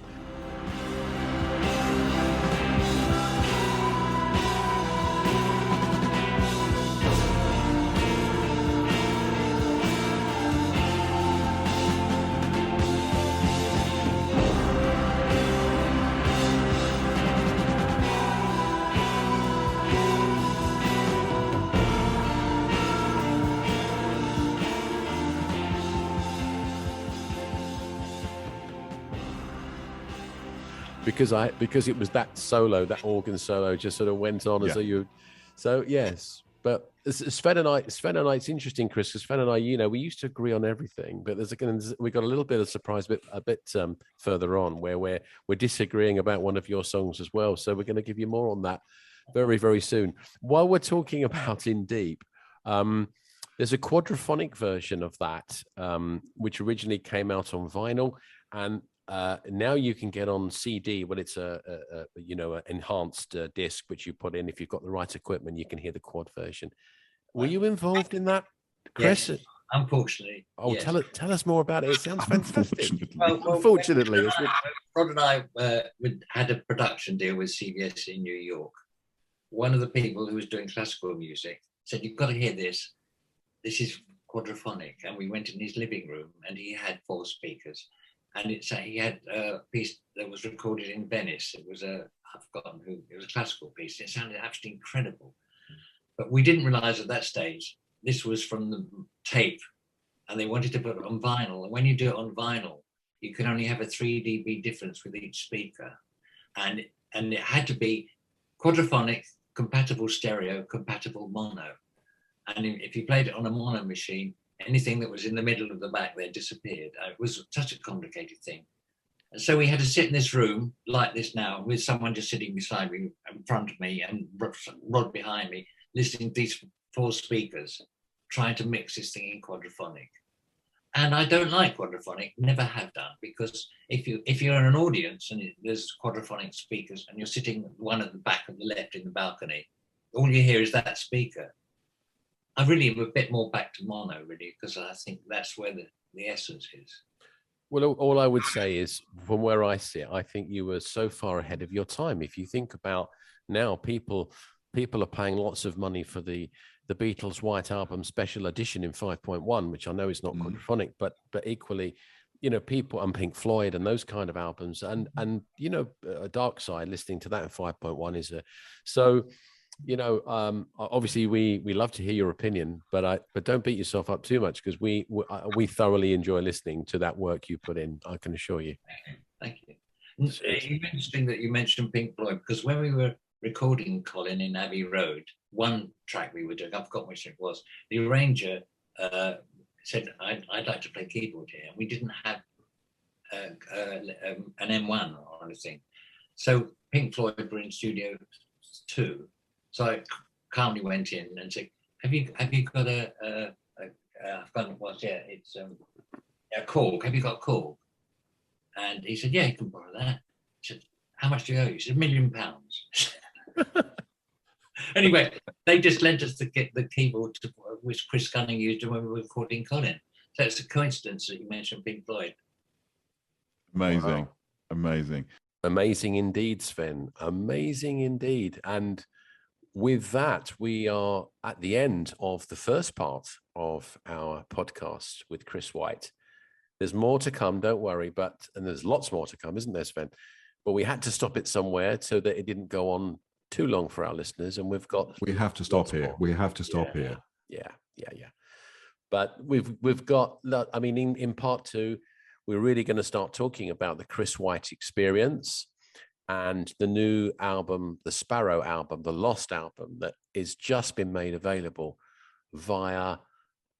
Because it was that solo, that organ solo just sort of went on as though you. So yes, but Sven and I, it's interesting, Chris, because Sven and I, we used to agree on everything, but we got a little bit of surprise, a bit further on where we're disagreeing about one of your songs as well. So we're going to give you more on that very, very soon. While we're talking about In Deep, there's a quadraphonic version of that, which originally came out on vinyl, and now you can get on CD. Well, it's an enhanced disc which you put in. If you've got the right equipment, you can hear the quad version. Were you involved in that, Chris? Yes, unfortunately. Oh, yes. tell us more about it. It sounds fantastic. Unfortunately. Rod and I had a production deal with CBS in New York. One of the people who was doing classical music said, "You've got to hear this. This is quadraphonic." And we went in his living room, and he had 4 speakers. And he had a piece that was recorded in Venice. It was I've forgotten who, it was a classical piece. It sounded absolutely incredible. But we didn't realize at that stage, this was from the tape, and they wanted to put it on vinyl. And when you do it on vinyl, you can only have a 3 dB difference with each speaker. And it had to be quadraphonic, compatible stereo, compatible mono. And if you played it on a mono machine, anything that was in the middle of the back there disappeared. It was such a complicated thing. And so we had to sit in this room like this now, with someone just sitting beside me, in front of me, and Rod behind me, listening to these 4 speakers, trying to mix this thing in quadraphonic. And I don't like quadraphonic, never have done, because if you're in an audience and there's quadraphonic speakers and you're sitting one at the back of the left in the balcony, all you hear is that speaker. I really am a bit more back to mono, really, because I think that's where the essence is. Well, all I would say is, from where I sit, I think you were so far ahead of your time. If you think about now, people are paying lots of money for the Beatles' White Album Special Edition in 5.1, which I know is not quadraphonic, but equally, people and Pink Floyd and those kind of albums, and a Dark Side, listening to that in 5.1 is so. Obviously we love to hear your opinion, but don't beat yourself up too much, because we thoroughly enjoy listening to that work you put in. I can assure you. Thank you. It's interesting that you mentioned Pink Floyd, because when we were recording Colin in Abbey Road, one track we were doing, I've forgotten which it was, the arranger said, I'd like to play keyboard here, and we didn't have an M1 or anything. So Pink Floyd were in Studio 2. So I calmly went in and said, have you got I've forgotten what, it's a Korg. Have you got a Korg? And he said, yeah, you can borrow that. I said, how much do you owe you? He said, £1 million. Anyway, they just lent us the keyboard which Chris Gunning used when we were recording Colin. So it's a coincidence that you mentioned Pink Floyd. Amazing. Wow. Amazing Indeed, Sven. Amazing indeed. And with that, we are at the end of the first part of our podcast with Chris White. There's more to come, don't worry, and there's lots more to come, isn't there, Sven? But we had to stop it somewhere so that it didn't go on too long for our listeners, and we have to stop here. We have to stop here. Yeah. But we've got. I mean, in part 2, we're really going to start talking about the Chris White experience and the new album, the Sparrow album, the Lost album, that is just been made available via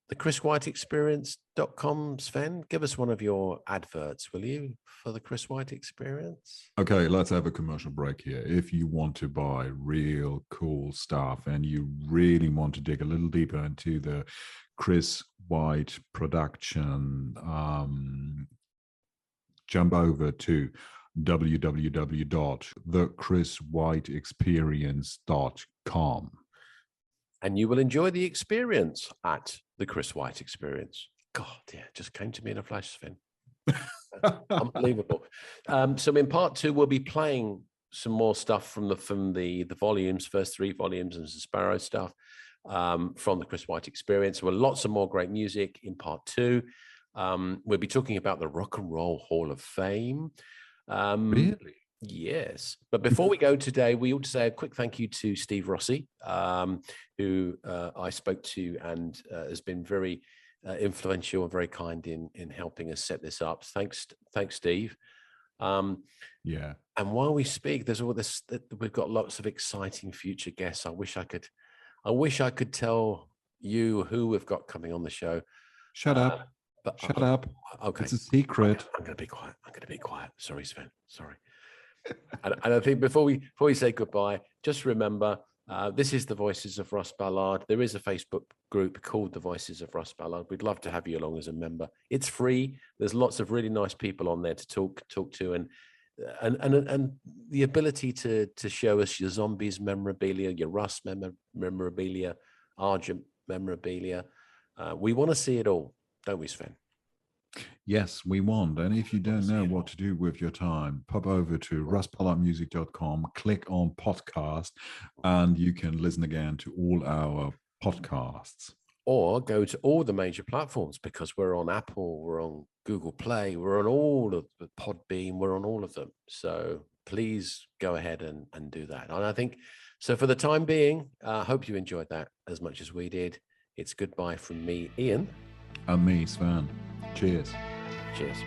the chriswhiteexperience.com. Sven, give us one of your adverts, will you, for the Chris White experience? Okay, let's have a commercial break here. If you want to buy real cool stuff and you really want to dig a little deeper into the Chris White production, jump over to www.thechriswhiteexperience.com. And you will enjoy the experience at the Chris White experience. God, yeah, it just came to me in a flash, Sven. Unbelievable. So in part 2, we'll be playing some more stuff from the volumes, first 3 volumes, and some Sparrow stuff from the Chris White experience. Well, lots of more great music in part 2. We'll be talking about the Rock and Roll Hall of Fame. Really? Yes. But before we go today, we ought to say a quick thank you to Steve Rossi, who I spoke to and has been very influential and very kind in helping us set this up. Thanks, Steve. Yeah. And while we speak, there's all this. We've got lots of exciting future guests. I wish I could tell you who we've got coming on the show. Shut up. But Shut up. Okay. It's a secret. I'm going to be quiet. Sorry, Sven. Sorry. And I think before we say goodbye, just remember, this is the Voices of Russ Ballard. There is a Facebook group called the Voices of Russ Ballard. We'd love to have you along as a member. It's free. There's lots of really nice people on there to talk to, and the ability to show us your Zombies memorabilia, your Russ memorabilia, Argent memorabilia. We want to see it all, don't we, Sven? Yes, we want. And if you don't know what to do with your time, pop over to russballardmusic.com, click on podcast, and you can listen again to all our podcasts. Or go to all the major platforms, because we're on Apple, we're on Google Play, we're on all of the Podbean, we're on all of them. So please go ahead and do that. And I think, so for the time being, I hope you enjoyed that as much as we did. It's goodbye from me, Ian. And me, Sven. Cheers. Cheers.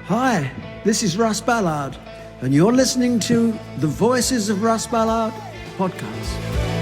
Hi, this is Russ Ballard, and you're listening to the Voices of Russ Ballard podcast.